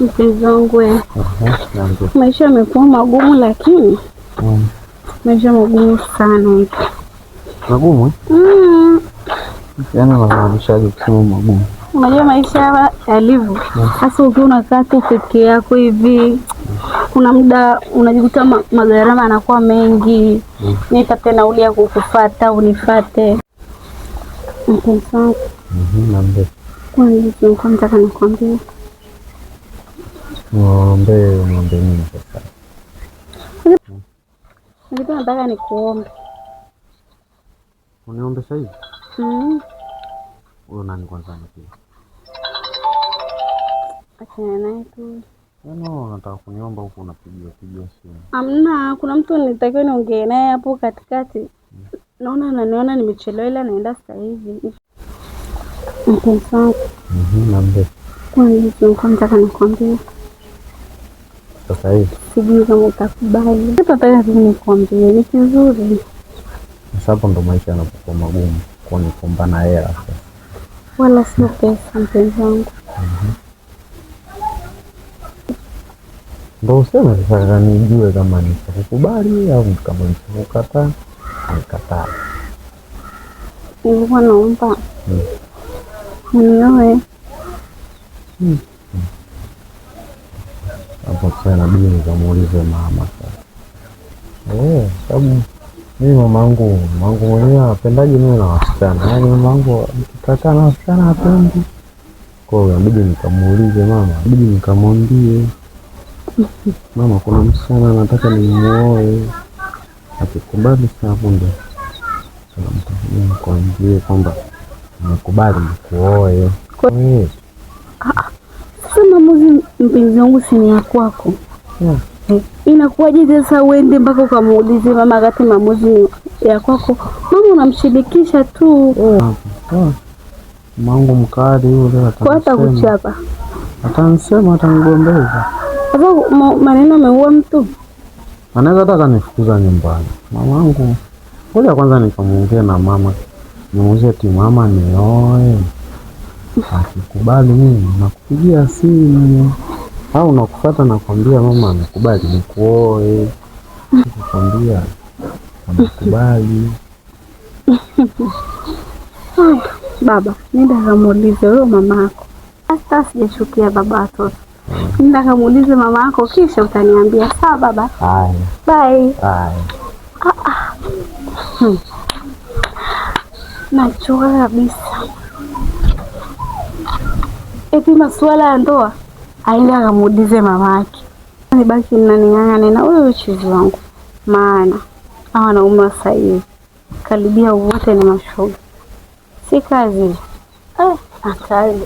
Mpenzi wangu, maisha yamekuwa magumu, lakini maisha magumu sana hivi. Magumu? Yaani wanamaanishaje kusema magumu? Unajua maisha yalivyo. Sasa ukiwa unakaa tu peke yako hivi, kuna muda unajikuta magharama yanakuwa mengi. Nipate nauli ya kukufuata, unifuate. Mpenzi wangu. Naomba. Kwanza nataka nikwambie. Niombe nini sasa? Nilikuwa nataka nikuombe. Uniombe sasa hivi? Wewe nani kwanza anapiga? Achana naye tu. Nataka kuniomba huko unapigia simu. Amna, kuna mtu nitakiwa niongee naye hapo katikati. Naona ananiona nimechelewa ila naenda sasa hivi. Mpenzi wangu. Naomba. Kwanza nataka nikwambie. Sasa hivi? Sijui kama utakubali. Nataka tu nikwambie, ni kizuri. Sasa hapo ndo maisha yanapokuwa magumu, kwa ni kumbana hela sasa. Wala sio pesa, mpenzi wangu. Ndio useme sasa nijue kama nitakubali au kama nitakukataa. Nikataa. Nilikuwa naomba unioe. Hapo sasa inabidi nikamuulize mama sasa. Sababu mimi mamangu mwenyewe anapendaje mimi na wasichana. Yaani mamangu akikataa na wasichana hapendi. Kwa hiyo inabidi nikamuulize mama, inabidi nikamwambie mama, kuna msichana nataka nimuoe. Akikubali sasa hapo ndio nikwambie kwamba nimekubali nikuoe. Sasa maamuzi, mpenzi wangu, si ni ya kwako. Inakuwaje sasa uende mpaka ukamuulize mama wakati maamuzi ya kwako? Mama unamshirikisha tu. Mangu mkali yule atakuchapa. Atanisema, atanigombeza. Sasa maneno ameua mtu. Anaweza hata kanifukuza nyumbani. Mamangu ngoja kwanza nikamuongea na mama. Nimuulize eti mama nioe. Akikubali mimi nakupigia simu. Au nakufuata nakwambia mama amekubali nikuoe. Nakwambia amekubali. Baba, nenda kamuulize wewe mama yako. Hata sijachukia baba watoto. Nenda kamuulize mama yako kisha utaniambia. Sawa baba? Haya. Bye. Haya. Nachoka kabisa. Eti masuala ya ndoa aende akamuulize mama yake. Nibaki ninang'ang'ana na wewe chizi wangu. Maana hawa wanaume wa sasa hivi karibia wote ni mashoga. Si kazi. Hatari.